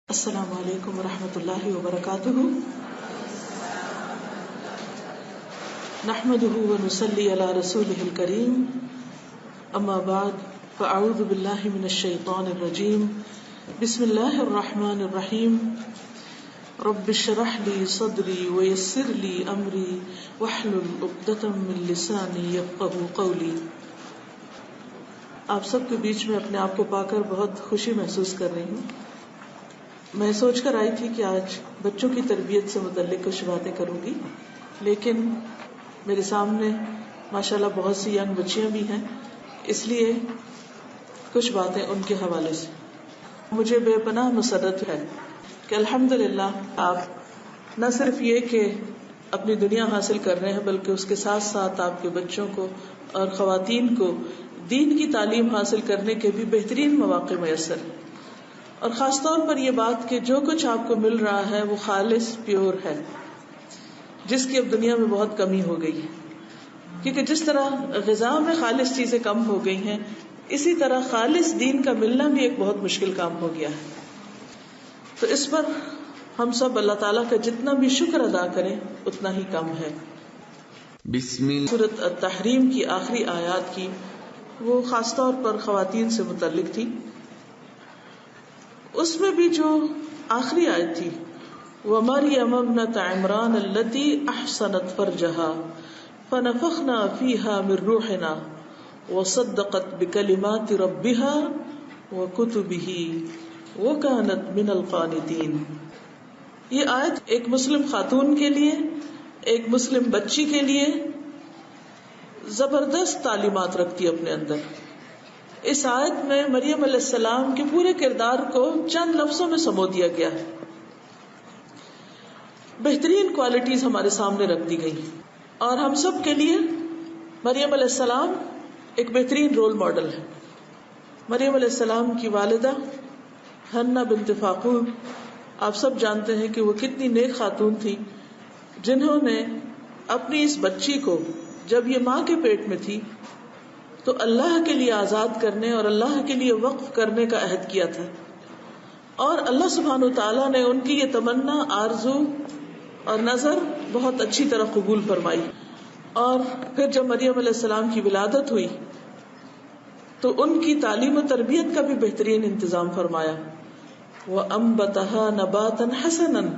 السلام علیکم ورحمۃ اللہ وبرکاتہ. نحمده ونصلي على رسوله الكريم. اما بعد فاعوذ باللہ من الشیطان الرجیم. بسم اللہ الرحمن الرحیم. رب اشرح لي صدری ويسر لي امری واحلل عقدۃ من لسانی یفقهوا قولی. آپ سب کے بیچ میں اپنے آپ کو پا کر بہت خوشی محسوس کر رہی ہوں. میں سوچ کر آئی تھی کہ آج بچوں کی تربیت سے متعلق کچھ باتیں کروں گی، لیکن میرے سامنے ماشاءاللہ بہت سی ینگ بچیاں بھی ہیں، اس لیے کچھ باتیں ان کے حوالے سے. مجھے بے پناہ مسرت ہے کہ الحمدللہ آپ نہ صرف یہ کہ اپنی دنیا حاصل کر رہے ہیں، بلکہ اس کے ساتھ ساتھ آپ کے بچوں کو اور خواتین کو دین کی تعلیم حاصل کرنے کے بھی بہترین مواقع میسر ہیں. اور خاص طور پر یہ بات کہ جو کچھ آپ کو مل رہا ہے وہ خالص پیور ہے، جس کی اب دنیا میں بہت کمی ہو گئی ہے. کیونکہ جس طرح غذا میں خالص چیزیں کم ہو گئی ہیں، اسی طرح خالص دین کا ملنا بھی ایک بہت مشکل کام ہو گیا ہے. تو اس پر ہم سب اللہ تعالیٰ کا جتنا بھی شکر ادا کریں اتنا ہی کم ہے. سورۃ التحریم کی آخری آیات کی وہ خاص طور پر خواتین سے متعلق تھی. اس میں بھی جو آخری آیت تھی وَمَرْيَمَ ابْنَتَ عِمْرَانَ الَّتِي أَحْصَنَتْ فَرْجَهَا فَنَفَخْنَا فِيهَا مِنْ رُوحِنَا وَصَدَّقَتْ بِكَلِمَاتِ رَبِّهَا وَكُتُبِهِ وَكَانَتْ مِنَ الْقَانِتِينَ. یہ آیت ایک مسلم خاتون کے لیے، ایک مسلم بچی کے لیے زبردست تعلیمات رکھتی ہے اپنے اندر. اس آیت میں مریم علیہ السلام کے پورے کردار کو چند لفظوں میں سمو دیا گیا ہے. بہترین کوالٹیز ہمارے سامنے رکھ دی گئی اور ہم سب کے لیے مریم علیہ السلام ایک بہترین رول ماڈل ہے. مریم علیہ السلام کی والدہ حنہ بنت فاقور، آپ سب جانتے ہیں کہ وہ کتنی نیک خاتون تھی، جنہوں نے اپنی اس بچی کو جب یہ ماں کے پیٹ میں تھی تو اللہ کے لیے آزاد کرنے اور اللہ کے لیے وقف کرنے کا عہد کیا تھا. اور اللہ سبحانہ وتعالیٰ نے ان کی یہ تمنا، آرزو اور نظر بہت اچھی طرح قبول فرمائی. اور پھر جب مریم علیہ السلام کی ولادت ہوئی تو ان کی تعلیم و تربیت کا بھی بہترین انتظام فرمایا. وَأَنبَتَهَا نَبَاتًا حَسَنًا،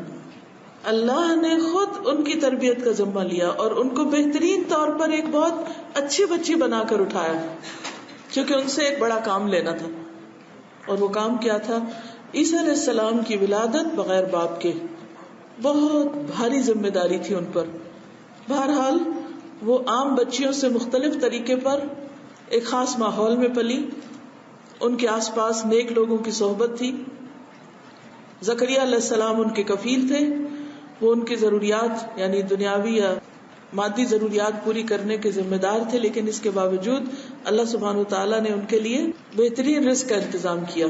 اللہ نے خود ان کی تربیت کا ذمہ لیا اور ان کو بہترین طور پر ایک بہت اچھی بچی بنا کر اٹھایا، کیونکہ ان سے ایک بڑا کام لینا تھا. اور وہ کام کیا تھا؟ عیسیٰ علیہ السلام کی ولادت بغیر باپ کے. بہت بھاری ذمہ داری تھی ان پر. بہرحال وہ عام بچیوں سے مختلف طریقے پر ایک خاص ماحول میں پلی. ان کے آس پاس نیک لوگوں کی صحبت تھی. زکریا علیہ السلام ان کے کفیل تھے. وہ ان کی ضروریات یعنی دنیاوی یا مادی ضروریات پوری کرنے کے ذمہ دار تھے، لیکن اس کے باوجود اللہ سبحانہ وتعالیٰ نے ان کے لیے بہترین رزق کا انتظام کیا.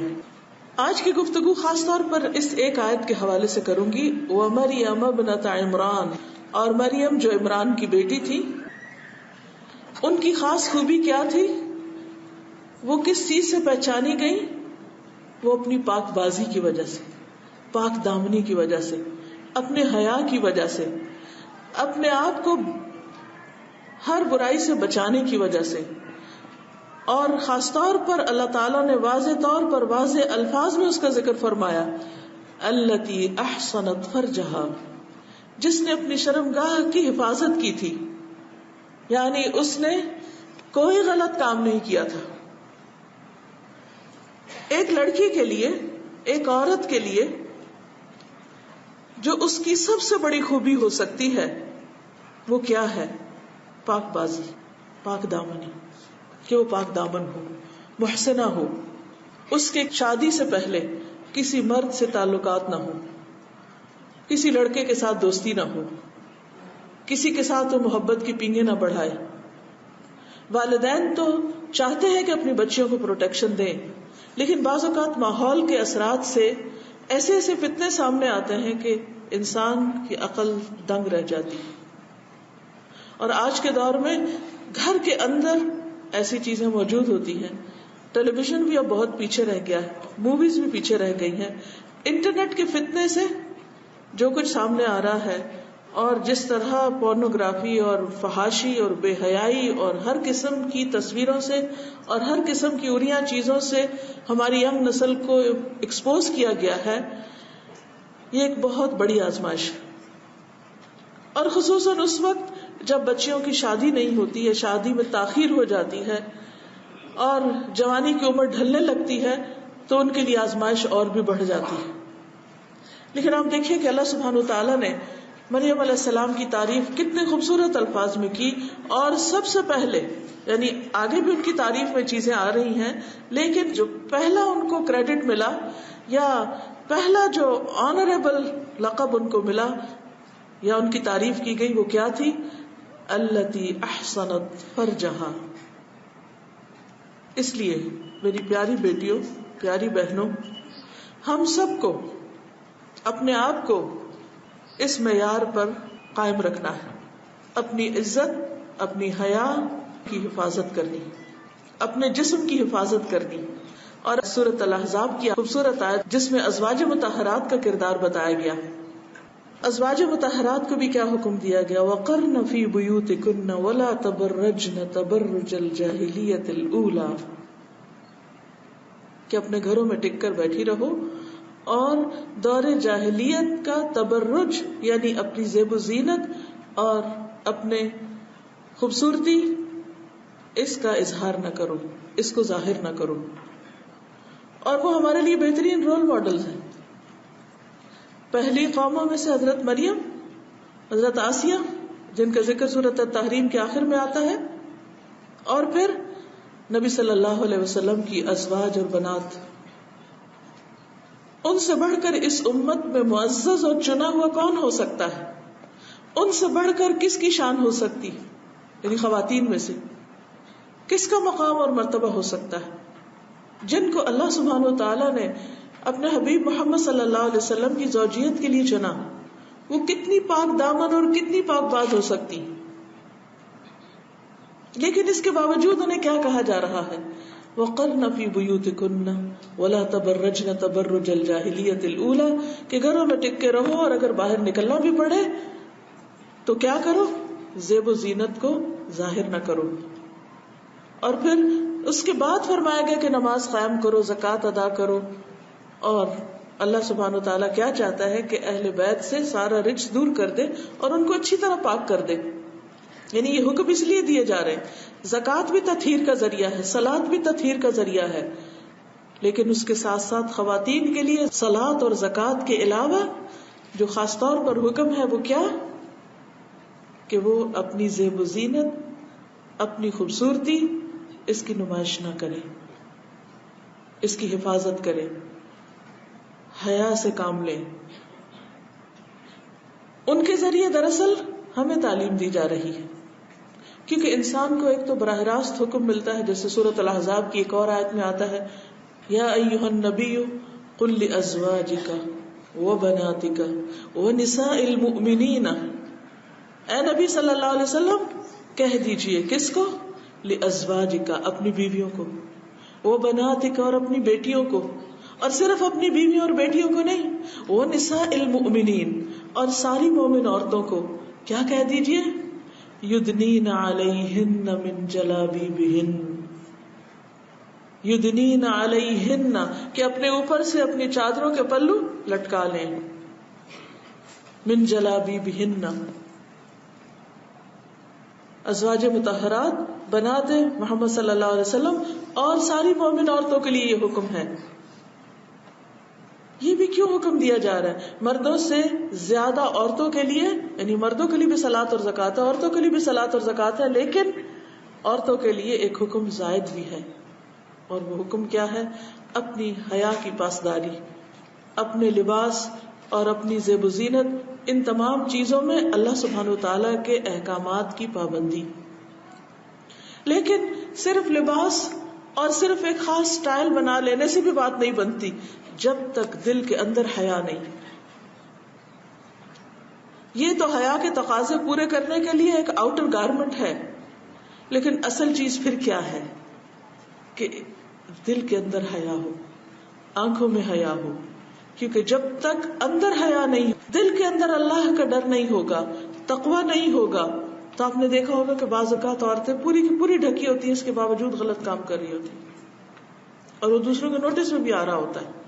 آج کی گفتگو خاص طور پر اس ایک آیت کے حوالے سے کروں گی. وَمَرْيَمَ ابْنَتَ عِمْرَانَ، اور مریم جو عمران کی بیٹی تھی، ان کی خاص خوبی کیا تھی؟ وہ کس چیز سے پہچانی گئی؟ وہ اپنی پاک بازی کی وجہ سے، پاک دامنی کی وجہ سے، اپنے حیا کی وجہ سے، اپنے آپ کو ہر برائی سے بچانے کی وجہ سے. اور خاص طور پر اللہ تعالیٰ نے واضح طور پر واضح الفاظ میں اس کا ذکر فرمایا، التی احصنت فرجہا، جس نے اپنی شرمگاہ کی حفاظت کی تھی، یعنی اس نے کوئی غلط کام نہیں کیا تھا. ایک لڑکی کے لیے، ایک عورت کے لیے جو اس کی سب سے بڑی خوبی ہو سکتی ہے وہ کیا ہے؟ پاک بازی، پاک دامنی، کہ وہ پاک دامن ہو، محسنہ ہو. اس کے شادی سے پہلے کسی مرد سے تعلقات نہ ہو، کسی لڑکے کے ساتھ دوستی نہ ہو، کسی کے ساتھ وہ محبت کی پینگیں نہ بڑھائے. والدین تو چاہتے ہیں کہ اپنی بچیوں کو پروٹیکشن دیں، لیکن بعض اوقات ماحول کے اثرات سے ایسے ایسے فتنے سامنے آتے ہیں کہ انسان کی عقل دنگ رہ جاتی. اور آج کے دور میں گھر کے اندر ایسی چیزیں موجود ہوتی ہیں. ٹیلی ویژن بھی اب بہت پیچھے رہ گیا ہے، موویز بھی پیچھے رہ گئی ہیں. انٹرنیٹ کے فتنے سے جو کچھ سامنے آ رہا ہے اور جس طرح پورنوگرافی اور فحاشی اور بے حیائی اور ہر قسم کی تصویروں سے اور ہر قسم کی اریاں چیزوں سے ہماری ینگ نسل کو ایکسپوز کیا گیا ہے، یہ ایک بہت بڑی آزمائش ہے۔ اور خصوصاً اس وقت جب بچیوں کی شادی نہیں ہوتی ہے، شادی میں تاخیر ہو جاتی ہے اور جوانی کی عمر ڈھلنے لگتی ہے، تو ان کے لیے آزمائش اور بھی بڑھ جاتی ہے۔ لیکن آپ دیکھیے کہ اللہ سبحانہ وتعالیٰ نے مریم علیہ السلام کی تعریف کتنے خوبصورت الفاظ میں کی، اور سب سے پہلے، یعنی آگے بھی ان کی تعریف میں چیزیں آ رہی ہیں، لیکن جو پہلا ان کو کریڈٹ ملا یا پہلا جو آنریبل لقب ان کو ملا یا ان کی تعریف کی گئی، وہ کیا تھی؟ التی احسنت فرجہا۔ اس لیے میری پیاری بیٹیوں، پیاری بہنوں، ہم سب کو اپنے آپ کو اس معیار پر قائم رکھنا ہے، اپنی عزت، اپنی حیا کی حفاظت کرنی، اپنے جسم کی حفاظت کرنی۔ اور سورۃ الاحزاب کی خوبصورت آیت جس میں ازواج مطہرات کا کردار بتایا گیا، ازواج مطہرات کو بھی کیا حکم دیا گیا؟ وَقَرْنَ فِي بُيُوتِكُنَّ وَلَا تَبَرَّجْنَ تَبَرُّجَ الْجَاهِلِيَّةِ الْأُولَى، کہ اپنے گھروں میں ٹک کر بیٹھی رہو اور دور جاہلیت کا تبرج یعنی اپنی زیب و زینت اور اپنے خوبصورتی، اس کا اظہار نہ کرو، اس کو ظاہر نہ کرو۔ اور وہ ہمارے لیے بہترین رول ماڈلز ہیں۔ پہلی قوموں میں سے حضرت مریم، حضرت آسیہ جن کا ذکر سورۃ التحریم کے آخر میں آتا ہے، اور پھر نبی صلی اللہ علیہ وسلم کی ازواج اور بنات۔ ان سے بڑھ کر اس امت میں معزز اور چنا ہوا کون ہو سکتا ہے؟ ان سے بڑھ کر کس کی شان ہو سکتی، یعنی خواتین میں سے کس کا مقام اور مرتبہ ہو سکتا ہے؟ جن کو اللہ سبحانہ و تعالیٰ نے اپنے حبیب محمد صلی اللہ علیہ وسلم کی زوجیت کے لیے چنا، وہ کتنی پاک دامن اور کتنی پاک باز ہو سکتی، لیکن اس کے باوجود انہیں کیا کہا جا رہا ہے؟ وَقَرْنَ فِي بُيُوتِكُنَّ وَلَا تَبَرَّجْنَ تَبَرُّجَ الْجَاهِلِيَّةِ الْأُولَى، کہ گھروں میں ٹک کے رہو، اور اگر باہر نکلنا بھی پڑے تو کیا کرو؟ زیب و زینت کو ظاہر نہ کرو۔ اور پھر اس کے بعد فرمایا گیا کہ نماز قائم کرو، زکوٰۃ ادا کرو، اور اللہ سبحانہ و تعالیٰ کیا چاہتا ہے کہ اہل بیت سے سارا رجس دور کر دے اور ان کو اچھی طرح پاک کر دے۔ یعنی یہ حکم اس لیے دیے جا رہے ہیں، زکوٰۃ بھی تطہیر کا ذریعہ ہے، صلاۃ بھی تطہیر کا ذریعہ ہے، لیکن اس کے ساتھ ساتھ خواتین کے لیے صلاۃ اور زکوٰۃ کے علاوہ جو خاص طور پر حکم ہے وہ کیا؟ کہ وہ اپنی زیب و زینت، اپنی خوبصورتی، اس کی نمائش نہ کرے، اس کی حفاظت کرے، حیا سے کام لے۔ ان کے ذریعے دراصل ہمیں تعلیم دی جا رہی ہے، کیونکہ انسان کو ایک تو براہ راست حکم ملتا ہے، جیسے سورۃ الاحزاب کی ایک اور آیت میں آتا ہے، یا ایھا النبی قل لازواجک وبناتک ونساء المؤمنین، اے نبی صلی اللہ علیہ وسلم کہہ دیجئے، کس کو؟ لازواجک، اپنی بیویوں کو، وبناتک، اور اپنی بیٹیوں کو، اور صرف اپنی بیویوں اور بیٹیوں کو نہیں، ونساء المؤمنین، اور ساری مومن عورتوں کو کیا کہہ دیجئے؟ یدنین علیہن من جلابیبہن، یدنین علیہن، کہ اپنے اوپر سے اپنی چادروں کے پلو لٹکا لیں، من جلابیبہن۔ ازواج مطہرات، بنات محمد صلی اللہ علیہ وسلم اور ساری مومن عورتوں کے لیے یہ حکم ہے۔ یہ بھی کیوں حکم دیا جا رہا ہے؟ مردوں سے زیادہ عورتوں کے لیے، یعنی مردوں کے لیے بھی صلاۃ اور زکوٰۃ ہے، عورتوں کے لیے بھی صلاۃ اور زکوٰۃ ہے، لیکن عورتوں کے لیے ایک حکم زائد بھی ہے، اور وہ حکم کیا ہے؟ اپنی حیا کی پاسداری، اپنے لباس اور اپنی زیب و زینت، ان تمام چیزوں میں اللہ سبحانہ وتعالیٰ کے احکامات کی پابندی۔ لیکن صرف لباس اور صرف ایک خاص سٹائل بنا لینے سے بھی بات نہیں بنتی جب تک دل کے اندر حیا نہیں۔ یہ تو حیا کے تقاضے پورے کرنے کے لیے ایک آؤٹر گارمنٹ ہے، لیکن اصل چیز پھر کیا ہے؟ کہ دل کے اندر حیا ہو، آنکھوں میں حیا ہو، کیونکہ جب تک اندر حیا نہیں، دل کے اندر اللہ کا ڈر نہیں ہوگا، تقوی نہیں ہوگا، تو آپ نے دیکھا ہوگا کہ بعض اوقات عورتیں پوری کی پوری ڈھکی ہوتی ہیں، اس کے باوجود غلط کام کر رہی ہوتی ہیں اور وہ دوسروں کے نوٹس میں بھی آ رہا ہوتا ہے.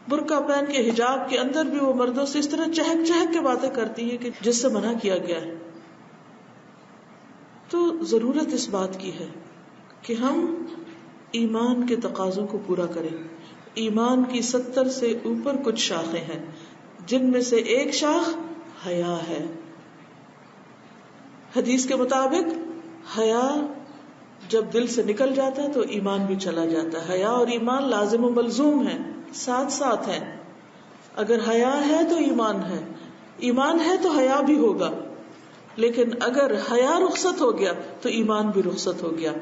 برقع پہن کے حجاب کے اندر بھی وہ مردوں سے اس طرح چہک چہک کے باتیں کرتی ہے کہ جس سے منع کیا گیا ہے. تو ضرورت اس بات کی ہے کہ ہم ایمان کے تقاضوں کو پورا کریں. ایمان کی 70 سے اوپر کچھ شاخیں ہیں، جن میں سے ایک شاخ حیا ہے. حدیث کے مطابق حیا جب دل سے نکل جاتا ہے تو ایمان بھی چلا جاتا ہے. حیا اور ایمان لازم و ملزوم ہیں، ساتھ ساتھ ہیں. اگر حیا ہے تو ایمان ہے، ایمان ہے تو حیا بھی ہوگا. لیکن اگر حیا رخصت ہو گیا تو ایمان بھی رخصت ہو گیا.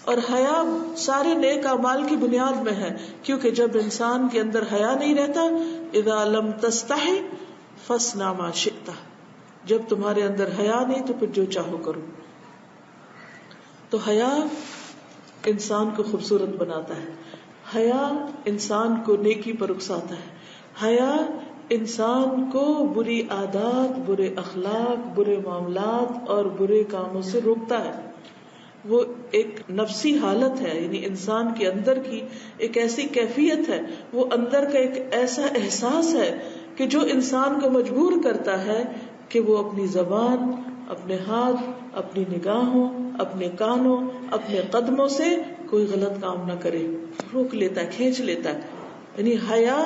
اور حیا سارے نیک اعمال کی بنیاد میں ہے، کیونکہ جب انسان کے اندر حیا نہیں رہتا، اذا لم تستحی فاصنع ما شئت، جب تمہارے اندر حیا نہیں تو پھر جو چاہو کرو. تو حیا انسان کو خوبصورت بناتا ہے، حیا انسان کو نیکی پر اکساتا ہے، حیا انسان کو بری عادات، برے اخلاق، برے معاملات اور برے کاموں سے روکتا ہے. وہ ایک نفسی حالت ہے، یعنی انسان کے اندر کی ایک ایسی کیفیت ہے، وہ اندر کا ایک ایسا احساس ہے کہ جو انسان کو مجبور کرتا ہے کہ وہ اپنی زبان، اپنے ہاتھ، اپنی نگاہوں، اپنے کانوں، اپنے قدموں سے کوئی غلط کام نہ کرے، روک لیتا ہے، کھینچ لیتا ہے. یعنی حیا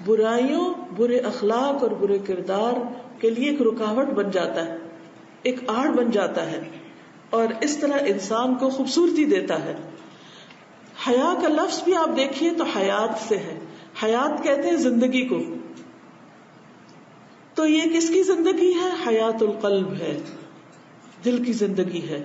برائیوں، برے اخلاق اور برے کردار کے لیے ایک رکاوٹ بن جاتا ہے، ایک آڑ بن جاتا ہے، اور اس طرح انسان کو خوبصورتی دیتا ہے. حیا کا لفظ بھی آپ دیکھیے تو حیات سے ہے. حیات کہتے ہیں زندگی کو. تو یہ کس کی زندگی ہے؟ حیات القلب ہے، دل کی زندگی ہے.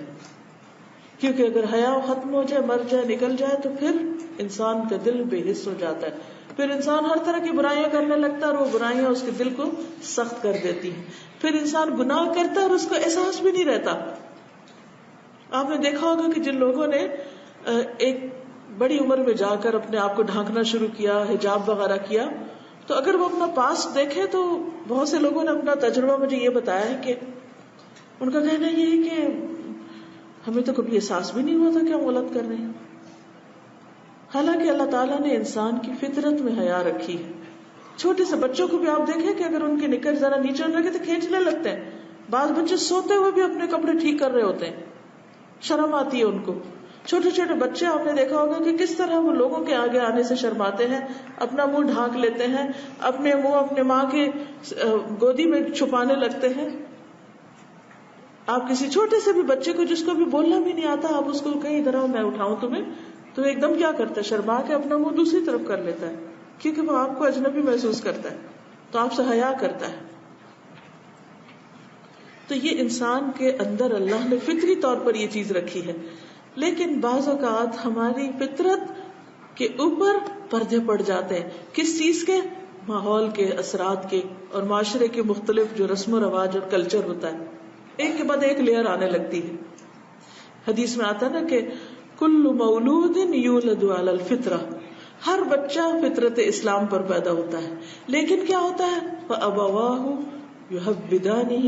کیونکہ اگر حیا ختم ہو جائے، مر جائے، نکل جائے تو پھر انسان کا دل بے حس ہو جاتا ہے. پھر انسان ہر طرح کی برائیاں کرنے لگتا ہے اور وہ برائیاں اس کے دل کو سخت کر دیتی ہیں. پھر انسان گناہ کرتا ہے اور اس کو احساس بھی نہیں رہتا. آپ نے دیکھا ہوگا کہ جن لوگوں نے ایک بڑی عمر میں جا کر اپنے آپ کو ڈھانکنا شروع کیا، حجاب وغیرہ کیا، تو اگر وہ اپنا پاسٹ دیکھیں تو بہت سے لوگوں نے اپنا تجربہ مجھے یہ بتایا ہے کہ ان کا کہنا یہ ہے کہ ہمیں تو کبھی احساس بھی نہیں ہوا تھا کہ ہم غلط کر رہے ہیں. حالانکہ اللہ تعالیٰ نے انسان کی فطرت میں حیا رکھی ہے. چھوٹے سے بچوں کو بھی آپ دیکھیں کہ اگر ان کے نکر ذرا نیچے لگے تو کھینچنے لگتے ہیں. بعض بچے سوتے ہوئے بھی اپنے کپڑے ٹھیک کر رہے ہوتے ہیں، شرم آتی ہے ان کو. چھوٹے چھوٹے بچے آپ نے دیکھا ہوگا کہ کس طرح وہ لوگوں کے آگے آنے سے شرماتے ہیں، اپنا منہ ڈھانک لیتے ہیں، اپنے منہ اپنے ماں کے گودی میں چھپانے لگتے ہیں. آپ کسی چھوٹے سے بھی بچے کو جس کو بھی بولنا بھی نہیں آتا، آپ اس کو کہیں ادھر آؤ میں اٹھاؤں تمہیں، تو ایک دم کیا کرتا ہے؟ شرما کے اپنا منہ دوسری طرف کر لیتا ہے، کیونکہ وہ آپ کو اجنبی محسوس کرتا ہے، تو آپ سے حیا کرتا ہے. تو یہ انسان کے اندر اللہ نے فطری طور پر یہ چیز رکھی ہے. لیکن بعض اوقات ہماری فطرت کے اوپر پردے پڑ جاتے ہیں. کس چیز کے؟ ماحول کے، اثرات کے، اور معاشرے کے مختلف جو رسم و رواج اور کلچر ہوتا ہے، ایک کے بعد ایک لیئر آنے لگتی ہے. حدیث میں آتا ہے نا کہ کل مولود یولد علی الفطرہ، ہر بچہ فطرت اسلام پر پیدا ہوتا ہے. لیکن کیا ہوتا ہے؟ فَأَبَوَاهُ يُحَوِّدَانِهِ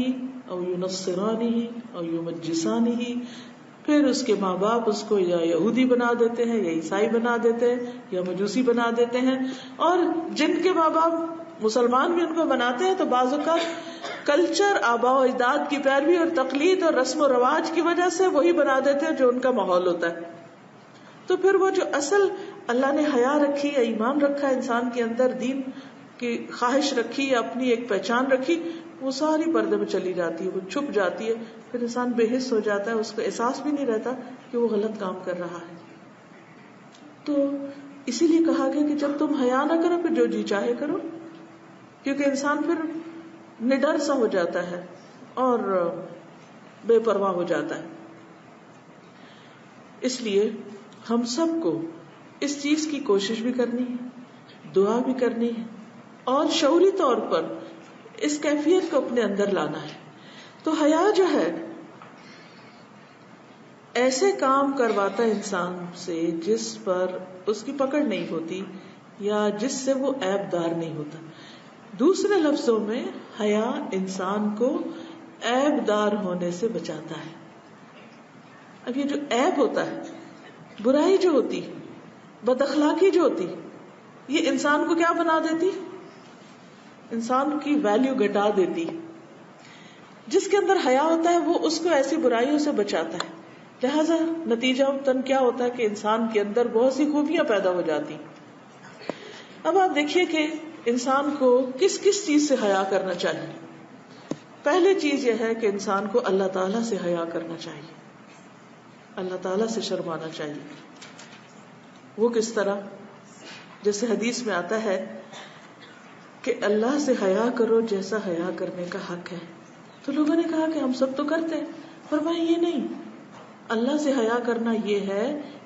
او يُنَصِّرَانِهِ او يُمَجِّسَانِهِ، پھر اس کے ماں باپ اس کو یا یہودی بنا دیتے ہیں، یا عیسائی بنا دیتے ہیں، یا مجوسی بنا دیتے ہیں. اور جن کے ماں باپ مسلمان بھی ان کو بناتے ہیں تو بعض اوقات کلچر، آباء و اجداد کی پیروی اور تقلید اور رسم و رواج کی وجہ سے وہی بنا دیتے ہیں جو ان کا ماحول ہوتا ہے. تو پھر وہ جو اصل اللہ نے حیا رکھی یا ایمان رکھا انسان کے اندر، دین کی خواہش رکھی یا اپنی ایک پہچان رکھی، وہ ساری پردے میں چلی جاتی ہے، وہ چھپ جاتی ہے. پھر انسان بے حس ہو جاتا ہے، اس کو احساس بھی نہیں رہتا کہ وہ غلط کام کر رہا ہے. تو اسی لیے کہا گیا کہ جب تم حیا نہ کرو پھر جو جی چاہے کرو، کیونکہ انسان پھر نڈر سا ہو جاتا ہے اور بے پرواہ ہو جاتا ہے. اس لیے ہم سب کو اس چیز کی کوشش بھی کرنی ہے، دعا بھی کرنی ہے، اور شعوری طور پر اس کیفیت کو اپنے اندر لانا ہے. تو حیا جو ہے ایسے کام کرواتا ہے انسان سے جس پر اس کی پکڑ نہیں ہوتی، یا جس سے وہ عیب دار نہیں ہوتا. دوسرے لفظوں میں حیا انسان کو عیب دار ہونے سے بچاتا ہے. اب یہ جو عیب ہوتا ہے، برائی جو ہوتی، بد اخلاقی جو ہوتی، یہ انسان کو کیا بنا دیتی؟ انسان کی ویلیو گھٹا دیتی. جس کے اندر حیا ہوتا ہے وہ اس کو ایسی برائیوں سے بچاتا ہے. لہذا نتیجہ تن کیا ہوتا ہے کہ انسان کے اندر بہت سی خوبیاں پیدا ہو جاتی. اب آپ دیکھیے کہ انسان کو کس کس چیز سے حیا کرنا چاہیے. پہلی چیز یہ ہے کہ انسان کو اللہ تعالیٰ سے حیا کرنا چاہیے، اللہ تعالیٰ سے شرمانا چاہیے. وہ کس طرح؟ جیسے حدیث میں آتا ہے کہ اللہ سے حیا کرو جیسا حیا کرنے کا حق ہے. تو لوگوں نے کہا کہ ہم سب تو کرتے ہیں. فرمایا یہ نہیں، اللہ سے حیا کرنا یہ ہے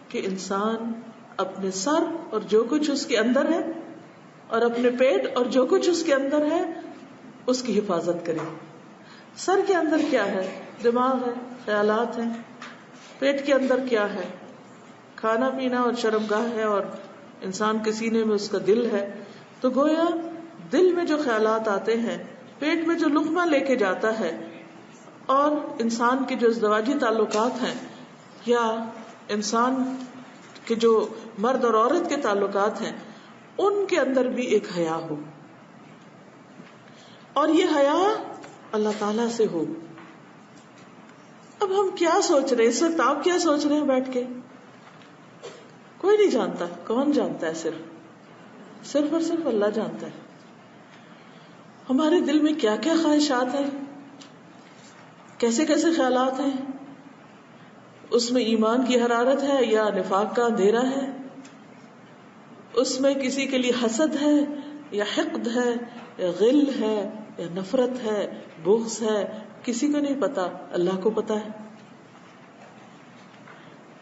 کہ انسان اپنے سر اور جو کچھ اس کے اندر ہے اور اپنے پیٹ اور جو کچھ اس کے اندر ہے اس کی حفاظت کرے. سر کے اندر کیا ہے؟ دماغ ہے، خیالات ہیں. پیٹ کے اندر کیا ہے؟ کھانا پینا اور شرمگاہ ہے، اور انسان کے سینے میں اس کا دل ہے. تو گویا دل میں جو خیالات آتے ہیں، پیٹ میں جو لقمہ لے کے جاتا ہے، اور انسان کے جو ازدواجی تعلقات ہیں یا انسان کے جو مرد اور عورت کے تعلقات ہیں، ان کے اندر بھی ایک حیا ہو. اور یہ حیا اللہ تعالی سے ہو. اب ہم کیا سوچ رہے ہیں اس وقت؟ آپ کیا سوچ رہے ہیں بیٹھ کے؟ کوئی نہیں جانتا. کون جانتا ہے؟ صرف اور صرف اللہ جانتا ہے. ہمارے دل میں کیا کیا خواہشات ہیں، کیسے کیسے خیالات ہیں. اس میں ایمان کی حرارت ہے یا نفاق کا اندھیرا ہے؟ اس میں کسی کے لیے حسد ہے یا حقد ہے یا غل ہے یا نفرت ہے، بغض ہے؟ کسی کو نہیں پتا، اللہ کو پتا ہے.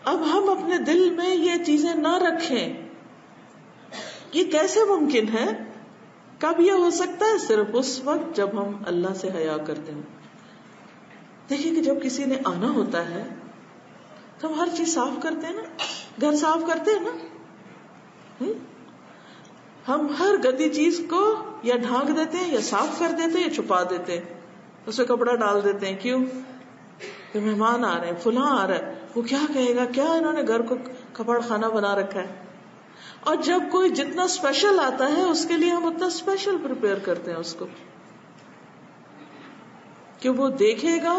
اب ہم اپنے دل میں یہ چیزیں نہ رکھیں، یہ کیسے ممکن ہے؟ کب یہ ہو سکتا ہے؟ صرف اس وقت جب ہم اللہ سے حیا کرتے ہیں. دیکھیں کہ جب کسی نے آنا ہوتا ہے تو ہم ہر چیز صاف کرتے ہیں نا، گھر صاف کرتے ہیں نا. ہم ہر گندی چیز کو یا ڈھانک دیتے ہیں یا صاف کر دیتے ہیں یا چھپا دیتے ہیں، اس میں کپڑا ڈال دیتے ہیں. کیوں؟ کہ مہمان آ رہے ہیں، فلاں آ رہا ہے، وہ کیا کہے گا، کیا انہوں نے گھر کو کپڑ خانہ بنا رکھا ہے. اور جب کوئی جتنا اسپیشل آتا ہے اس کے لیے ہم اتنا اسپیشل پریپیئر کرتے ہیں اس کو، کہ وہ دیکھے گا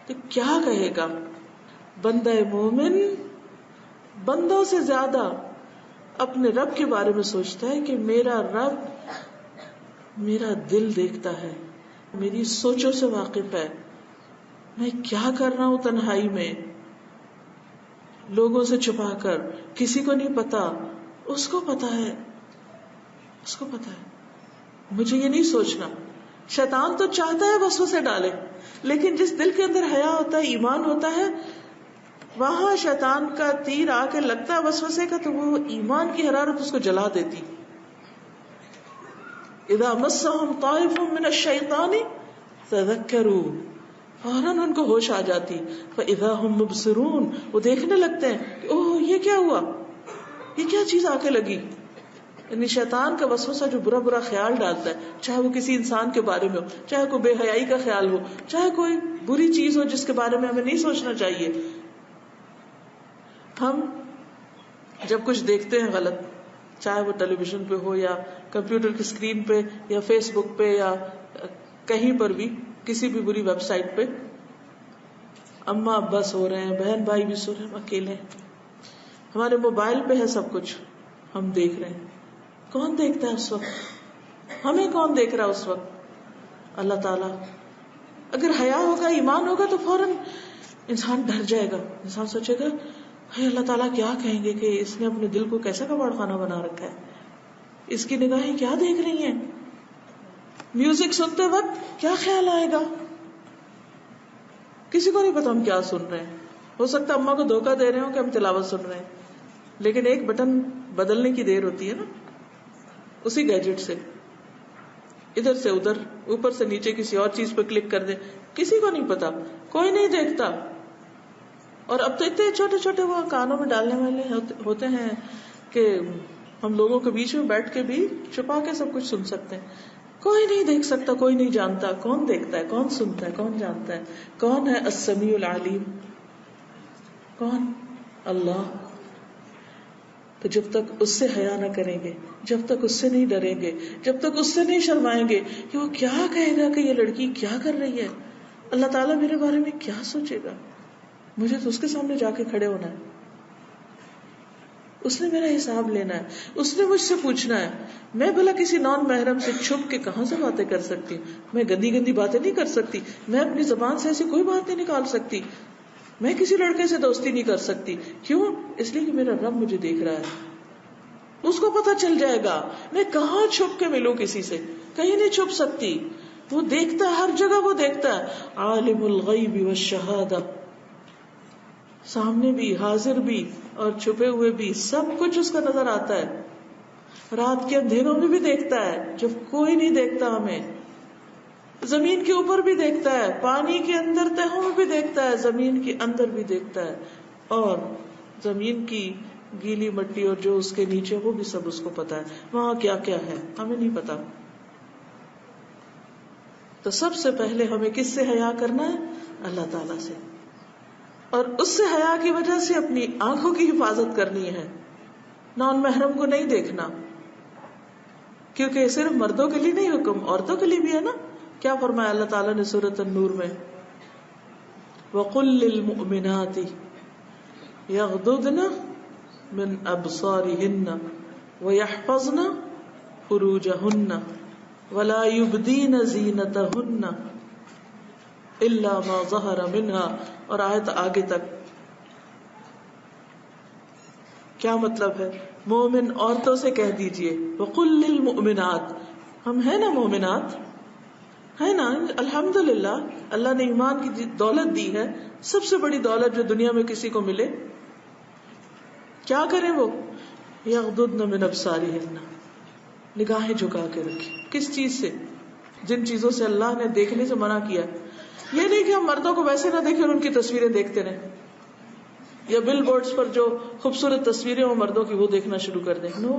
تو کیا کہے گا. بندہ مومن بندوں سے زیادہ اپنے رب کے بارے میں سوچتا ہے کہ میرا رب میرا دل دیکھتا ہے، میری سوچوں سے واقف ہے، میں کیا کر رہا ہوں تنہائی میں، لوگوں سے چھپا کر، کسی کو نہیں پتا، اس کو پتا ہے، اس کو پتا ہے. مجھے یہ نہیں سوچنا. شیطان تو چاہتا ہے وسوسے ڈالے، لیکن جس دل کے اندر حیا ہوتا ہے، ایمان ہوتا ہے، وہاں شیطان کا تیر آ کے لگتا ہے وسوسے کا تو وہ ایمان کی حرارت اس کو جلا دیتی. اذا مسهم طائف من الشیطان تذکروا، فوراً ان کو ہوش آ جاتی. فاذا هم مبصرون، وہ دیکھنے لگتے ہیں کہ اوہ یہ کیا ہوا، یہ کیا چیز آ کے لگی. یعنی شیطان کا وسوسہ جو برا برا خیال ڈالتا ہے، چاہے وہ کسی انسان کے بارے میں ہو، چاہے کوئی بے حیائی کا خیال ہو، چاہے کوئی بری چیز ہو جس کے بارے میں ہمیں نہیں سوچنا چاہیے. ہم جب کچھ دیکھتے ہیں غلط، چاہے وہ ٹیلی ویژن پہ ہو یا کمپیوٹر کی اسکرین پہ یا فیس بک پہ یا کہیں پر بھی کسی بھی بری ویب سائٹ پہ، اماں ابا سو رہے ہیں، بہن بھائی بھی سو رہے ہیں، ہم اکیلے ہیں، ہمارے موبائل پہ ہے سب کچھ، ہم دیکھ رہے ہیں. کون دیکھتا ہے اس وقت؟ ہمیں کون دیکھ رہا ہے اس وقت؟ اللہ تعالیٰ. اگر حیا ہوگا، ایمان ہوگا تو فوراً انسان ڈر جائے گا. انسان سوچے گا ہے اللہ تعالیٰ کیا کہیں گے کہ اس نے اپنے دل کو کیسا کباڑ خانہ بنا رکھا ہے، اس کی نگاہیں کیا دیکھ رہی ہیں. میوزک سنتے وقت کیا خیال آئے گا؟ کسی کو نہیں پتا ہم کیا سن رہے ہیں. ہو سکتا ہے اماں کو دھوکہ دے رہے ہوں کہ ہم تلاوت سن رہے ہیں، لیکن ایک بٹن بدلنے کی دیر ہوتی ہے نا اسی گیجٹ سے، ادھر سے ادھر، اوپر سے نیچے کسی اور چیز پہ کلک کر دیں. کسی کو نہیں پتا، کوئی نہیں دیکھتا. اور اب تو اتنے چھوٹے چھوٹے وہ کانوں میں ڈالنے والے ہوتے ہیں کہ ہم لوگوں کے بیچ میں بیٹھ کے بھی چھپا کے سب کچھ سن سکتے ہیں. کوئی نہیں دیکھ سکتا, کوئی نہیں جانتا. کون دیکھتا ہے, کون سنتا ہے, کون جانتا ہے؟ کون ہے السمیع العلیم؟ کون؟ اللہ. تو جب تک اس سے حیا نہ کریں گے, جب تک اس سے نہیں ڈریں گے, جب تک اس سے نہیں شرمائیں گے کہ وہ کیا کہے گا کہ یہ لڑکی کیا کر رہی ہے, اللہ تعالیٰ میرے بارے میں کیا سوچے گا, مجھے تو اس کے سامنے جا کے کھڑے ہونا ہے, اس نے میرا حساب لینا ہے, اس نے مجھ سے پوچھنا ہے. میں بھلا کسی نان محرم سے چھپ کے کہاں سے باتیں کر سکتی ہوں؟ میں گندی گندی باتیں نہیں کر سکتی, میں اپنی زبان سے ایسی کوئی بات نہیں نکال سکتی, میں کسی لڑکے سے دوستی نہیں کر سکتی. کیوں؟ اس لیے کہ میرا رب مجھے دیکھ رہا ہے, اس کو پتہ چل جائے گا. میں کہاں چھپ کے ملوں کسی سے؟ کہیں نہیں چھپ سکتی. وہ دیکھتا ہے, ہر جگہ وہ دیکھتا ہے. عالم الغیب والشہادہ, سامنے بھی, حاضر بھی اور چھپے ہوئے بھی, سب کچھ اس کا نظر آتا ہے. رات کے اندھیروں میں بھی دیکھتا ہے جب کوئی نہیں دیکھتا ہمیں, زمین کے اوپر بھی دیکھتا ہے, پانی کے اندر تہوں میں بھی دیکھتا ہے, زمین کے اندر بھی دیکھتا ہے, اور زمین کی گیلی مٹی اور جو اس کے نیچے وہ بھی سب اس کو پتا ہے, وہاں کیا کیا ہے ہمیں نہیں پتا. تو سب سے پہلے ہمیں کس سے حیا کرنا ہے؟ اللہ تعالی سے, اور اس سے حیا کی وجہ سے اپنی آنکھوں کی حفاظت کرنی ہے. نان محرم کو نہیں دیکھنا, کیونکہ صرف مردوں کے لیے نہیں حکم, عورتوں کے لیے بھی ہے نا. کیا فرمایا اللہ تعالیٰ نے سورۃ النور میں؟ وَقُلْ لِلْمُؤْمِنَاتِ يَغْضُضْنَ مِنْ أَبْصَارِهِنَّ وَيَحْفَظْنَ فُرُوجَهُنَّ وَلَا يُبْدِينَ زِينَتَهُنَّ إِلَّا مَا ظَهَرَ مِنْهَا. اور آیت آگے تک. کیا مطلب ہے؟ مومن عورتوں سے کہہ دیجئے وَقُلْ لِلْمُؤْمِنَاتِ, ہم ہیں نا مومنات, ہے نا, الحمدللہ اللہ نے ایمان کی دولت دی ہے, سب سے بڑی دولت جو دنیا میں کسی کو ملے. کیا کریں وہ؟ یغضضن من ابصارہن, نگاہیں جھکا کے رکھیں. کس چیز سے؟ جن چیزوں سے اللہ نے دیکھنے سے منع کیا. یہ نہیں کہ ہم مردوں کو ویسے نہ دیکھیں اور ان کی تصویریں دیکھتے رہیں, یا بل بورڈز پر جو خوبصورت تصویریں ہوں مردوں کی وہ دیکھنا شروع کر دیں. نو,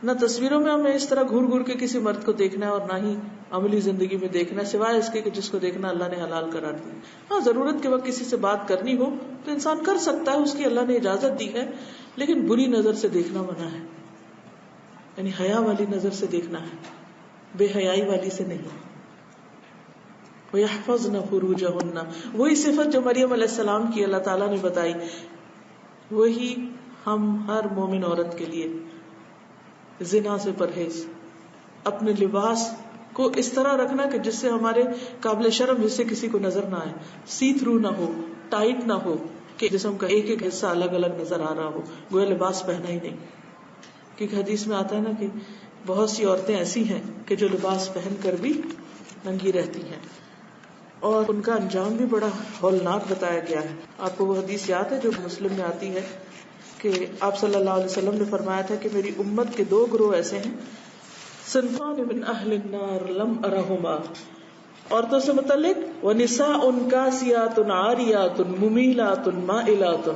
نہ تصویروں میں ہمیں اس طرح گھور گھور کے کسی مرد کو دیکھنا ہے, اور نہ ہی عملی زندگی میں دیکھنا ہے, سوائے اس کے کہ جس کو دیکھنا اللہ نے حلال قرار دیا. ہاں, ضرورت کے وقت کسی سے بات کرنی ہو تو انسان کر سکتا ہے, اس کی اللہ نے اجازت دی ہے, لیکن بری نظر سے دیکھنا منع ہے. یعنی حیا والی نظر سے دیکھنا ہے, بے حیائی والی سے نہیں. وَيَحْفَظْنَ فُرُوجَهُنَّ, وہی صفت جو مریم علیہ السلام کی اللہ تعالیٰ نے بتائی, وہی ہم ہر مومن عورت کے لیے. زنا سے پرہیز, اپنے لباس کو اس طرح رکھنا کہ جس سے ہمارے قابل شرم حصے کسی کو نظر نہ آئے, سی تھرو نہ ہو, ٹائٹ نہ ہو کہ جسم کا ایک ایک حصہ الگ الگ نظر آ رہا ہو, گویا لباس پہنا ہی نہیں. کیونکہ حدیث میں آتا ہے نا کہ بہت سی عورتیں ایسی ہیں کہ جو لباس پہن کر بھی ننگی رہتی ہیں, اور ان کا انجام بھی بڑا ہولناک بتایا گیا ہے. آپ کو وہ حدیث یاد ہے جو مسلم میں آتی ہے کہ آپ صلی اللہ علیہ وسلم نے فرمایا تھا کہ میری امت کے 2 گروہ ایسے ہیں, صنفان من اہل النار لم ارہما, عورتوں سے متعلق, ونساء کاسیات عاریات ممیلات مائلات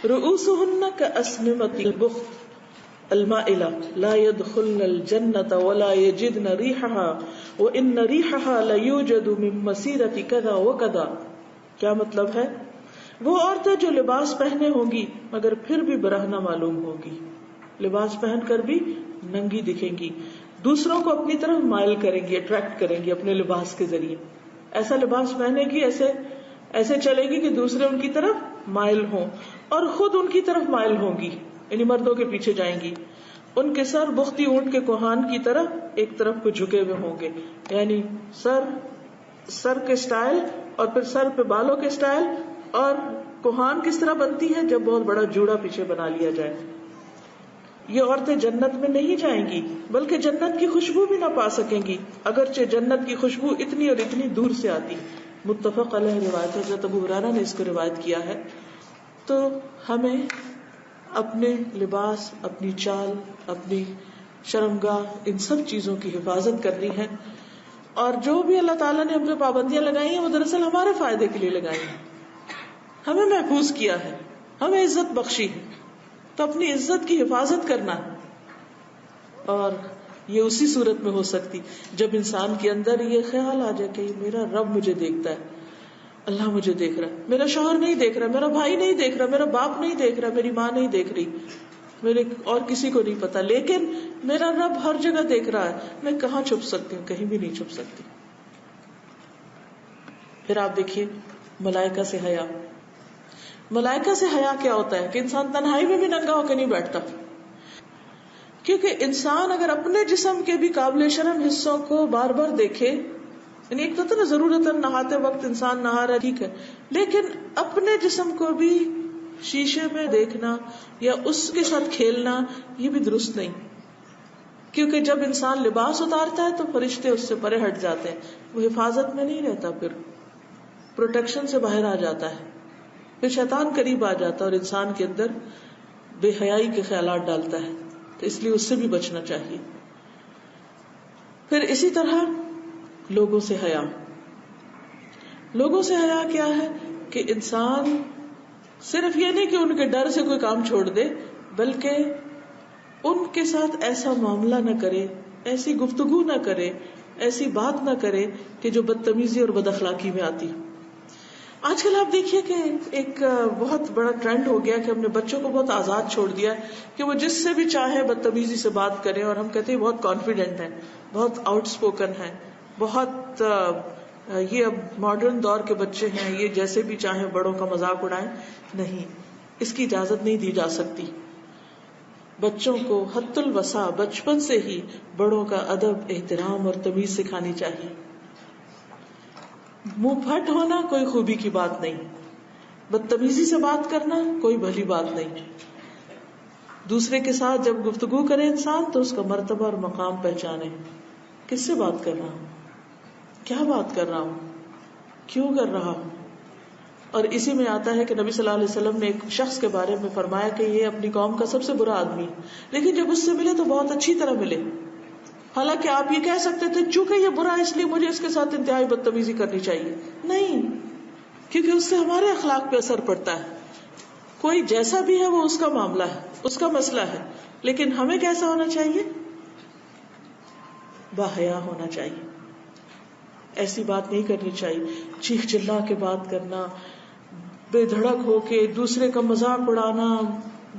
رؤوسہن کاسنمۃ البخت المائلہ لا يدخلن الجنة ولا يجدن ريحها وإن ريحها ليوجد من مسيرة كذا وكذا. کیا مطلب ہے؟ وہ عورتیں جو لباس پہنے ہوں گی مگر پھر بھی برہنہ معلوم ہوگی, لباس پہن کر بھی ننگی دکھیں گی, دوسروں کو اپنی طرف مائل کریں گی, اٹریکٹ کریں گی اپنے لباس کے ذریعے. ایسا لباس پہنے گی, ایسے چلے گی کہ دوسرے ان کی طرف مائل ہوں, اور خود ان کی طرف مائل ہوں گی, یعنی مردوں کے پیچھے جائیں گی. ان کے سر بختی اونٹ کے کوہان کی طرف ایک طرف کو جھکے ہوئے ہوں گے, یعنی سر کے سٹائل, اور پھر سر پہ بالوں کے سٹائل. اور کوہان کس طرح بنتی ہے؟ جب بہت بڑا جوڑا پیچھے بنا لیا جائے. یہ عورتیں جنت میں نہیں جائیں گی, بلکہ جنت کی خوشبو بھی نہ پا سکیں گی, اگرچہ جنت کی خوشبو اتنی اور اتنی دور سے آتی. متفق علیہ روایت ہے, حضرت ابو ہریرہ نے اس کو روایت کیا ہے. تو ہمیں اپنے لباس, اپنی چال, اپنی شرمگاہ, ان سب چیزوں کی حفاظت کرنی ہے. اور جو بھی اللہ تعالیٰ نے ہم پہ پابندیاں لگائی ہیں وہ دراصل ہمارے فائدے کے لیے لگائی ہیں, ہمیں محفوظ کیا ہے, ہمیں عزت بخشی ہے, تو اپنی عزت کی حفاظت کرنا ہے. اور یہ اسی صورت میں ہو سکتی جب انسان کے اندر یہ خیال آ جائے کہ میرا رب مجھے دیکھتا ہے، اللہ مجھے دیکھ رہا ہے، میرا شوہر نہیں دیکھ رہا، میرا بھائی نہیں دیکھ رہا، میرا باپ نہیں دیکھ رہا، میری ماں نہیں دیکھ رہی، میرے اور کسی کو نہیں پتا، لیکن میرا رب ہر جگہ دیکھ رہا ہے، میں کہاں چھپ سکتی ہوں؟ کہیں بھی نہیں چھپ سکتی. پھر آپ دیکھیے ملائکہ سے حیا. ملائکہ سے حیا کیا ہوتا ہے کہ انسان تنہائی میں بھی ننگا ہو کے نہیں بیٹھتا، کیونکہ انسان اگر اپنے جسم کے بھی قابل شرم حصوں کو بار بار دیکھے، یعنی ایک تو نا ضرورت نہاتے وقت انسان نہا رہا ٹھیک ہے، لیکن اپنے جسم کو بھی شیشے میں دیکھنا یا اس کے ساتھ کھیلنا یہ بھی درست نہیں، کیونکہ جب انسان لباس اتارتا ہے تو فرشتے اس سے پرے ہٹ جاتے ہیں، وہ حفاظت میں نہیں رہتا، پھر پروٹیکشن سے باہر آ جاتا ہے، پھر شیطان قریب آ جاتا ہے اور انسان کے اندر بے حیائی کے خیالات ڈالتا ہے، تو اس لیے اس سے بھی بچنا چاہیے. پھر اسی طرح لوگوں سے حیا. لوگوں سے حیا کیا ہے کہ انسان صرف یہ نہیں کہ ان کے ڈر سے کوئی کام چھوڑ دے، بلکہ ان کے ساتھ ایسا معاملہ نہ کرے، ایسی گفتگو نہ کرے، ایسی بات نہ کرے کہ جو بدتمیزی اور بد اخلاقی میں آتی. آج کل آپ دیکھیے کہ ایک بہت بڑا ٹرینڈ ہو گیا کہ ہم نے بچوں کو بہت آزاد چھوڑ دیا کہ وہ جس سے بھی چاہے بدتمیزی سے بات کریں، اور ہم کہتے ہیں بہت کانفیڈنٹ ہیں، بہت آؤٹ اسپوکن ہیں، بہت یہ اب ماڈرن دور کے بچے ہیں، یہ جیسے بھی چاہیں بڑوں کا مذاق اڑائیں. نہیں، اس کی اجازت نہیں دی جا سکتی. بچوں کو حد الوسع بچپن سے ہی بڑوں کا ادب، احترام اور تمیز سکھانی چاہیے. منہ پھٹ ہونا کوئی خوبی کی بات نہیں، بدتمیزی سے بات کرنا کوئی بھلی بات نہیں. دوسرے کے ساتھ جب گفتگو کرے انسان تو اس کا مرتبہ اور مقام پہچانے. کس سے بات کر رہا ہوں، کیا بات کر رہا ہوں، کیوں کر رہا ہوں. اور اسی میں آتا ہے کہ نبی صلی اللہ علیہ وسلم نے ایک شخص کے بارے میں فرمایا کہ یہ اپنی قوم کا سب سے برا آدمی ہے، لیکن جب اس سے ملے تو بہت اچھی طرح ملے. حالانکہ آپ یہ کہہ سکتے تھے چونکہ یہ برا اس لیے مجھے اس کے ساتھ انتہائی بدتمیزی کرنی چاہیے. نہیں، کیونکہ اس سے ہمارے اخلاق پہ اثر پڑتا ہے. کوئی جیسا بھی ہے وہ اس کا معاملہ ہے، اس کا مسئلہ ہے، لیکن ہمیں کیسا ہونا چاہیے؟ باحیا ہونا چاہیے. ایسی بات نہیں کرنی چاہیے، چیخ چلا کے بات کرنا، بے دھڑک ہو کے دوسرے کا مذاق اڑانا،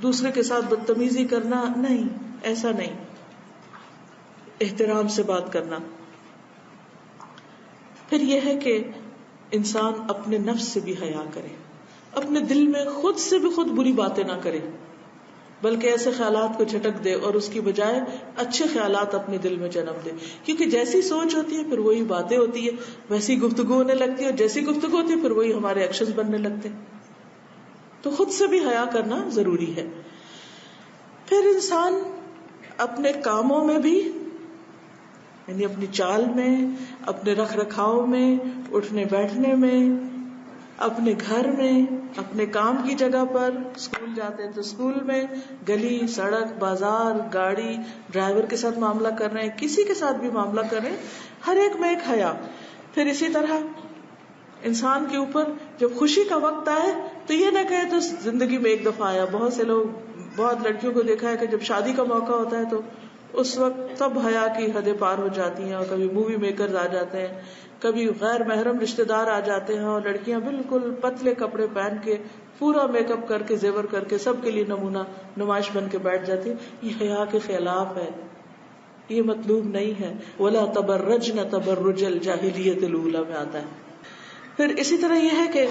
دوسرے کے ساتھ بدتمیزی کرنا، نہیں، ایسا نہیں. احترام سے بات کرنا. پھر یہ ہے کہ انسان اپنے نفس سے بھی حیا کرے، اپنے دل میں خود سے بھی خود بری باتیں نہ کرے، بلکہ ایسے خیالات کو جھٹک دے اور اس کی بجائے اچھے خیالات اپنے دل میں جنم دے. کیونکہ جیسی سوچ ہوتی ہے پھر وہی باتیں ہوتی ہے، ویسی گفتگو ہونے لگتی ہے، اور جیسی گفتگو ہوتی ہے پھر وہی ہمارے ایکشنز بننے لگتے ہیں. تو خود سے بھی حیا کرنا ضروری ہے. پھر انسان اپنے کاموں میں بھی، یعنی اپنی چال میں، اپنے رکھ رکھاؤ میں، اٹھنے بیٹھنے میں، اپنے گھر میں، اپنے کام کی جگہ پر، اسکول جاتے ہیں تو اسکول میں، گلی سڑک بازار گاڑی ڈرائیور کے ساتھ معاملہ کر رہے ہیں، کسی کے ساتھ بھی معاملہ کر رہے ہیں، ہر ایک میں ایک حیا. پھر اسی طرح انسان کے اوپر جب خوشی کا وقت آئے تو یہ نہ کہے تو زندگی میں ایک دفعہ آیا. بہت سے لوگ، بہت لڑکیوں کو دیکھا ہے کہ جب شادی کا موقع ہوتا ہے تو اس وقت سب حیا کی حدیں پار ہو جاتی ہیں، اور کبھی مووی میکرز آ جاتے ہیں، کبھی غیر محرم رشتے دار آ جاتے ہیں، اور لڑکیاں بالکل پتلے کپڑے پہن کے پورا میک اپ کر کے زیور کر کے سب کے لیے نمونہ نمائش بن کے بیٹھ جاتی ہیں. یہ حیا کے خلاف ہے، یہ مطلوب نہیں ہے. وَلَا تَبَرَّجْنَ تَبَرُّجَ الْجَاهِلِيَّةِ الْأُولَىٰ میں آتا ہے. پھر اسی طرح یہ ہے کہ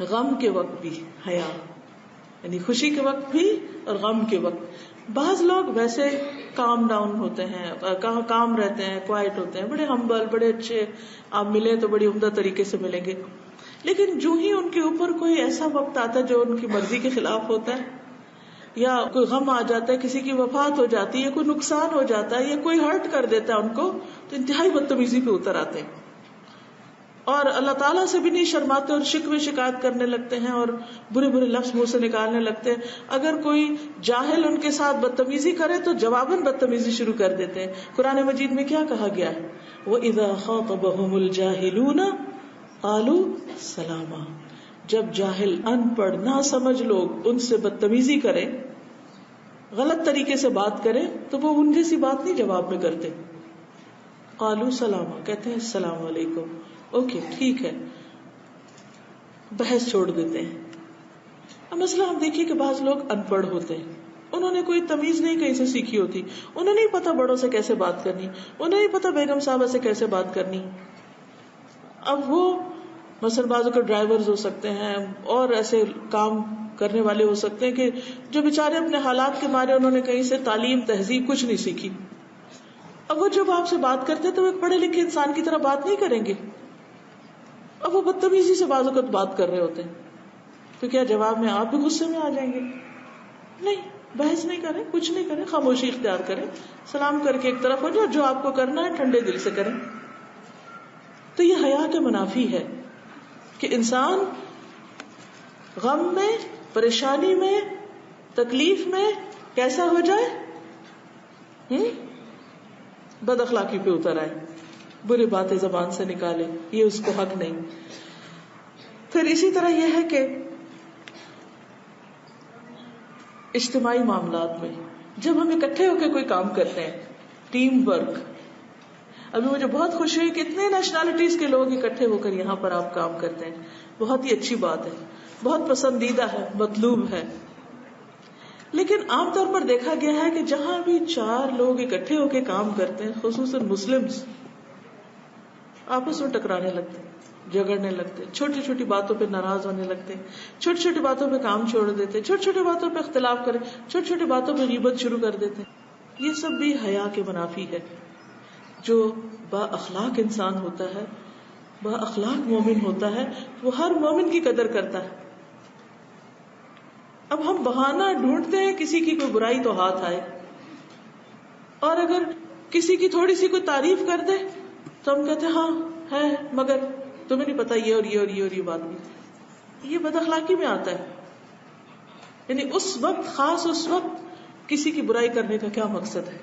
غم کے وقت بھی حیا، یعنی خوشی کے وقت بھی اور غم کے وقت. بعض لوگ ویسے کام ڈاؤن ہوتے ہیں، کام رہتے ہیں، کوائٹ ہوتے ہیں، بڑے ہمبل، بڑے اچھے، آپ ملیں تو بڑی عمدہ طریقے سے ملیں گے، لیکن جو ہی ان کے اوپر کوئی ایسا وقت آتا ہے جو ان کی مرضی کے خلاف ہوتا ہے، یا کوئی غم آ جاتا ہے، کسی کی وفات ہو جاتی ہے، کوئی نقصان ہو جاتا ہے، یا کوئی ہرٹ کر دیتا ہے ان کو، تو انتہائی بدتمیزی پہ اتر آتے ہیں اور اللہ تعالیٰ سے بھی نہیں شرماتے، اور شکوے شکایت کرنے لگتے ہیں اور برے برے لفظ منہ سے نکالنے لگتے ہیں. اگر کوئی جاہل ان کے ساتھ بدتمیزی کرے تو جواباً بدتمیزی شروع کر دیتے ہیں. قرآن مجید میں کیا کہا گیا ہے؟ وَإِذَا خَاطَبَهُمُ الْجَاهِلُونَ قَالُوا سَلَامًا. جب جاہل، ان پڑھ، نہ سمجھ لوگ ان سے بدتمیزی کریں غلط طریقے سے بات کریں تو وہ ان جیسی بات نہیں جواب میں کرتے. قالوا سلاما, کہتے ہیں السلام علیکم, اوکے ٹھیک ہے, بحث چھوڑ دیتے ہیں. اب مسئلہ ہم دیکھیے کہ بعض لوگ ان پڑھ ہوتے ہیں, انہوں نے کوئی تمیز نہیں کہیں سے سیکھی ہوتی, انہیں نہیں پتا بڑوں سے کیسے بات کرنی, انہیں نہیں پتا بیگم صاحبہ سے کیسے بات کرنی. اب وہ مثلا بعضوں کے ڈرائیورز ہو سکتے ہیں اور ایسے کام کرنے والے ہو سکتے ہیں کہ جو بیچارے اپنے حالات کے مارے انہوں نے کہیں سے تعلیم تہذیب کچھ نہیں سیکھی. اب وہ جب آپ سے بات کرتے تو وہ ایک پڑھے لکھے انسان کی طرح بات نہیں کریں گے, اب وہ بدتمیزی سے بعض اوقات بات کر رہے ہوتے ہیں, تو کیا جواب میں آپ بھی غصے میں آ جائیں گے؟ نہیں, بحث نہیں کریں, کچھ نہیں کریں, خاموشی اختیار کریں, سلام کر کے ایک طرف ہو جاؤ, جو آپ کو کرنا ہے ٹھنڈے دل سے کریں. تو یہ حیا کے منافی ہے کہ انسان غم میں, پریشانی میں, تکلیف میں کیسا ہو جائے, بد اخلاقی پہ اتر آئے, بری باتیں زبان سے نکالے, یہ اس کو حق نہیں. پھر اسی طرح یہ ہے کہ اجتماعی معاملات میں جب ہم اکٹھے ہو کے کوئی کام کرتے ہیں, ٹیم ورک, ابھی مجھے بہت خوشی ہوئی کہ اتنے نیشنلٹیز کے لوگ اکٹھے ہو کر یہاں پر آپ کام کرتے ہیں, بہت ہی اچھی بات ہے, بہت پسندیدہ ہے, مطلوب ہے. لیکن عام طور پر دیکھا گیا ہے کہ جہاں بھی 4 لوگ اکٹھے ہو کے کام کرتے ہیں, خصوصاً مسلمز, آپس میں ٹکرانے لگتے ہیں, جھگڑنے لگتے, چھوٹی چھوٹی باتوں پہ ناراض ہونے لگتے, چھوٹی چھوٹی باتوں پہ کام چھوڑ دیتے, چھوٹی چھوٹی باتوں پہ اختلاف کریں, چھوٹی چھوٹی باتوں پہ غیبت شروع کر دیتے. یہ سب بھی حیا کے منافی ہے. جو با اخلاق انسان ہوتا ہے, با اخلاق مومن ہوتا ہے, وہ ہر مومن کی قدر کرتا ہے. اب ہم بہانہ ڈھونڈتے ہیں کسی کی کوئی برائی تو ہاتھ آئے, اور اگر کسی کی تھوڑی سی کوئی تعریف کر دے تو ہم کہتے ہیں ہاں ہے, مگر تمہیں نہیں پتا یہ اور یہ اور یہ اور یہ بات نہیں. یہ بد اخلاقی میں آتا ہے. یعنی اس وقت, خاص اس وقت کسی کی برائی کرنے کا کیا مقصد ہے.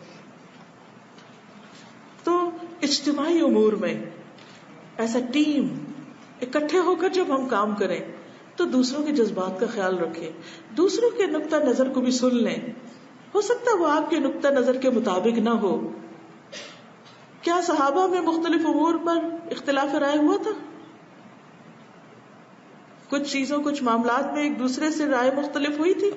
تو اجتماعی امور میں ایسا ٹیم اکٹھے ہو کر جب ہم کام کریں تو دوسروں کے جذبات کا خیال رکھیں, دوسروں کے نقطہ نظر کو بھی سن لیں. ہو سکتا ہے وہ آپ کے نقطہ نظر کے مطابق نہ ہو. کیا صحابہ میں مختلف امور پر اختلاف رائے ہوا تھا؟ کچھ چیزوں, کچھ معاملات میں ایک دوسرے سے رائے مختلف ہوئی تھی.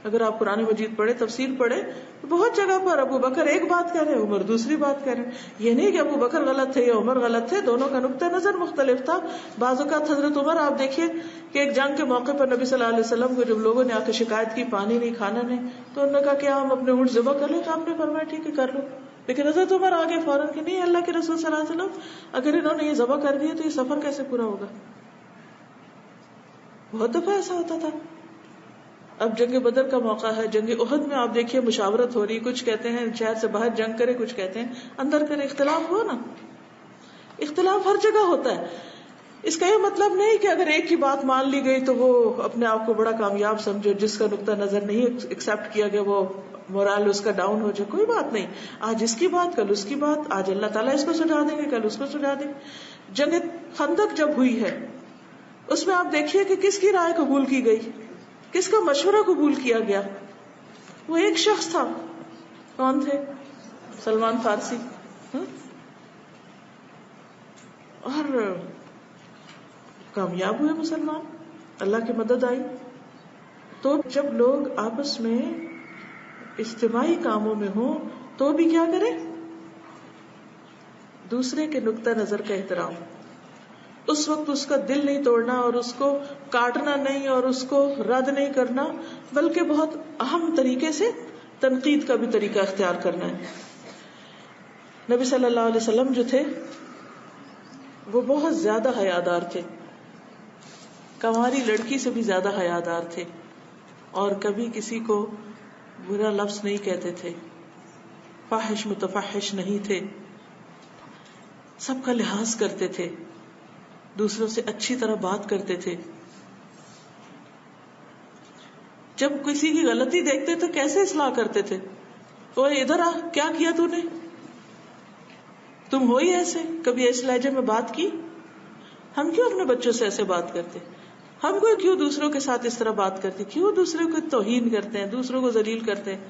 اگر آپ قرآن مجید پڑھے, تفسیر پڑھے, تو بہت جگہ پر ابو بکر ایک بات کہہ رہے, عمر دوسری بات کہہ رہے. یہ نہیں کہ ابو بکر غلط تھے یا عمر غلط تھے, دونوں کا نقطہ نظر مختلف تھا. بعض اوقات حضرت عمر آپ دیکھیے کہ ایک جنگ کے موقع پر نبی صلی اللہ علیہ وسلم کو جب لوگوں نے آ کے شکایت کی پانی نہیں, کھانا نہیں, تو انہوں نے کہا کیا ہم اپنے اونٹ ذبح کر لیں؟ تو آپ نے فرمایا ٹھیک ہے کر لو. لیکن حضرت عمر آگے فوراً کہ نہیں, اللہ کے رسول صلی اللہ علیہ وسلم اگر انہوں نے یہ ذبح کر دیا تو یہ سفر کیسے پورا ہوگا. بہت دفعہ ایسا ہوتا تھا. اب جنگ بدر کا موقع ہے, جنگ احد میں آپ دیکھیے مشاورت ہو رہی, کچھ کہتے ہیں شہر سے باہر جنگ کرے, کچھ کہتے ہیں اندر کرے. اختلاف ہو نا, اختلاف ہر جگہ ہوتا ہے. اس کا یہ مطلب نہیں کہ اگر ایک کی بات مان لی گئی تو وہ اپنے آپ کو بڑا کامیاب سمجھو, جس کا نقطہ نظر نہیں ایکسپٹ کیا گیا وہ مورال اس کا ڈاؤن ہو جائے. کوئی بات نہیں, آج اس کی بات, کل اس کی بات, آج اللہ تعالیٰ اس کو سجا دیں گے, کل اس کو سجا دیں گے. جنگ خندق جب ہوئی ہے اس میں آپ دیکھیے کہ کس کی رائے قبول کی گئی, کس کا مشورہ قبول کیا گیا. وہ ایک شخص تھا, کون تھے؟ سلمان فارسی. اور کامیاب ہوئے مسلمان, اللہ کی مدد آئی. تو جب لوگ آپس میں اجتماعی کاموں میں ہوں تو بھی کیا کریں؟ دوسرے کے نقطہ نظر کا احترام. اس وقت اس کا دل نہیں توڑنا اور اس کو کاٹنا نہیں اور اس کو رد نہیں کرنا, بلکہ بہت اہم طریقے سے تنقید کا بھی طریقہ اختیار کرنا ہے. نبی صلی اللہ علیہ وسلم جو تھے وہ بہت زیادہ حیادار تھے, کنواری لڑکی سے بھی زیادہ حیادار تھے, اور کبھی کسی کو برا لفظ نہیں کہتے تھے, فاحش متفحش نہیں تھے, سب کا لحاظ کرتے تھے, دوسروں سے اچھی طرح بات کرتے تھے. جب کسی کی غلطی دیکھتے تو کیسے اصلاح کرتے تھے؟ وہ ادھر آ, کیا کیا تو نے, تم ہو ہی ایسے, کبھی اس لہجے میں بات کی. ہم کیوں اپنے بچوں سے ایسے بات کرتے؟ ہم کو کیوں دوسروں کے ساتھ اس طرح بات کرتے, کیوں دوسروں کو توہین کرتے ہیں, دوسروں کو ذلیل کرتے ہیں.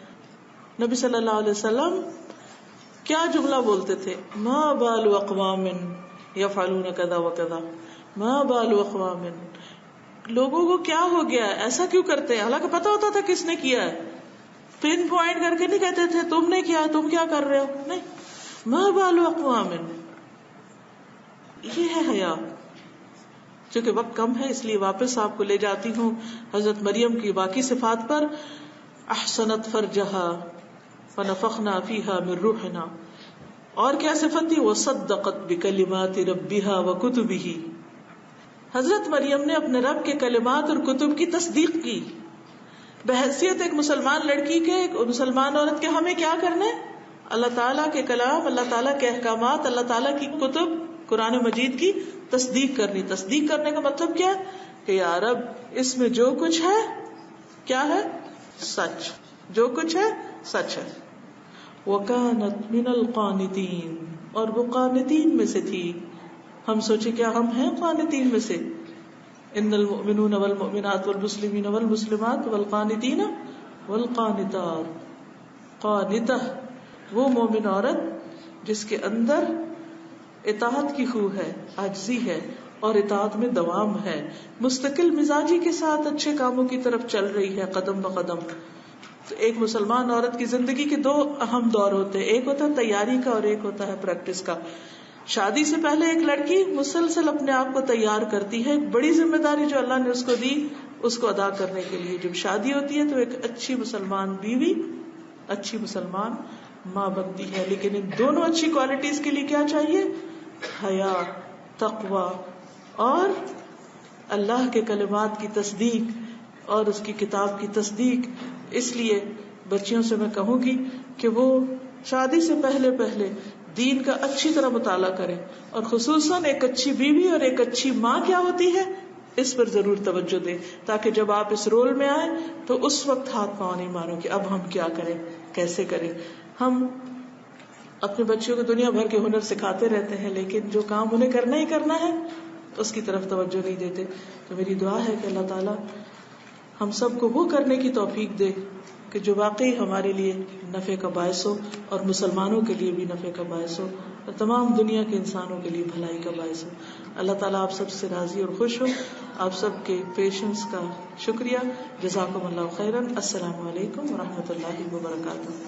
نبی صلی اللہ علیہ وسلم کیا جملہ بولتے تھے, ما بال اقوام یفعلون کذا وکذا, ما بال اقوام, لوگوں کو کیا ہو گیا ہے, ایسا کیوں کرتے ہیں, حالانکہ پتا ہوتا تھا کس نے کیا ہے. پن پوائنٹ کر کے نہیں کہتے تھے تم نے کیا, تم کیا کر رہے ہو, نہیں, ما بال اقوام. یہ ہے حیا. چونکہ وقت کم ہے اس لیے واپس آپ کو لے جاتی ہوں حضرت مریم کی باقی صفات پر. احسنت فرجہا فنفخنا فیہا من روحنا, اور کیا صفت تھی, وصدقت بکلمات ربہا وکتبہ, حضرت مریم نے اپنے رب کے کلمات اور کتب کی تصدیق کی. بحیثیت ایک مسلمان لڑکی کے, ایک مسلمان عورت کے, ہمیں کیا کرنا ہے, اللہ تعالیٰ کے کلام, اللہ تعالیٰ کے احکامات, اللہ تعالیٰ کی کتب قرآن مجید کی تصدیق کرنی. تصدیق کرنے کا مطلب کیا ہے کہ یا رب اس میں جو کچھ ہے کیا ہے, سچ, جو کچھ ہے سچ ہے. وَكَانَتْ مِنَ الْقَانِتِينَ, اور وہ قانتین میں سے تھی. ہم سوچے کیا ہم ہیں قانتین میں سے؟ ان المؤمنون والمؤمنات والمسلمین والمسلمات والقانتین والقانتات. قانتہ وہ مومن عورت جس کے اندر اطاعت کی خو ہے, عاجزی ہے, اور اطاعت میں دوام ہے, مستقل مزاجی کے ساتھ اچھے کاموں کی طرف چل رہی ہے قدم بقدم. تو ایک مسلمان عورت کی زندگی کے دو اہم دور ہوتے ہیں, ایک ہوتا ہے تیاری کا اور ایک ہوتا ہے پریکٹس کا. شادی سے پہلے ایک لڑکی مسلسل اپنے آپ کو تیار کرتی ہے, ایک بڑی ذمہ داری جو اللہ نے اس کو دی اس کو ادا کرنے کے لیے. جب شادی ہوتی ہے تو ایک اچھی مسلمان بیوی, اچھی مسلمان ماں بنتی ہے. لیکن ان دونوں اچھی کوالٹیز کے لیے کیا چاہیے, حیا, تقوی اور اللہ کے کلمات کی تصدیق اور اس کی کتاب کی تصدیق. اس لیے بچیوں سے میں کہوں گی کہ وہ شادی سے پہلے دین کا اچھی طرح مطالعہ کریں, اور خصوصاً ایک اچھی بیوی اور ایک اچھی ماں کیا ہوتی ہے اس پر ضرور توجہ دیں, تاکہ جب آپ اس رول میں آئیں تو اس وقت ہاتھ پاؤں نہیں مارو کہ اب ہم کیا کریں, کیسے کریں. ہم اپنے بچوں کو دنیا بھر کے ہنر سکھاتے رہتے ہیں, لیکن جو کام انہیں کرنا ہی کرنا ہے اس کی طرف توجہ نہیں دیتے. تو میری دعا ہے کہ اللہ تعالیٰ ہم سب کو وہ کرنے کی توفیق دے کہ جو واقعی ہمارے لیے نفع کا باعث ہو, اور مسلمانوں کے لیے بھی نفع کا باعث ہو, اور تمام دنیا کے انسانوں کے لیے بھلائی کا باعث ہو. اللہ تعالیٰ آپ سب سے راضی اور خوش ہو. آپ سب کے پیشنس کا شکریہ. جزاکم اللہ خیرا. السلام علیکم ورحمۃ اللہ وبرکاتہ.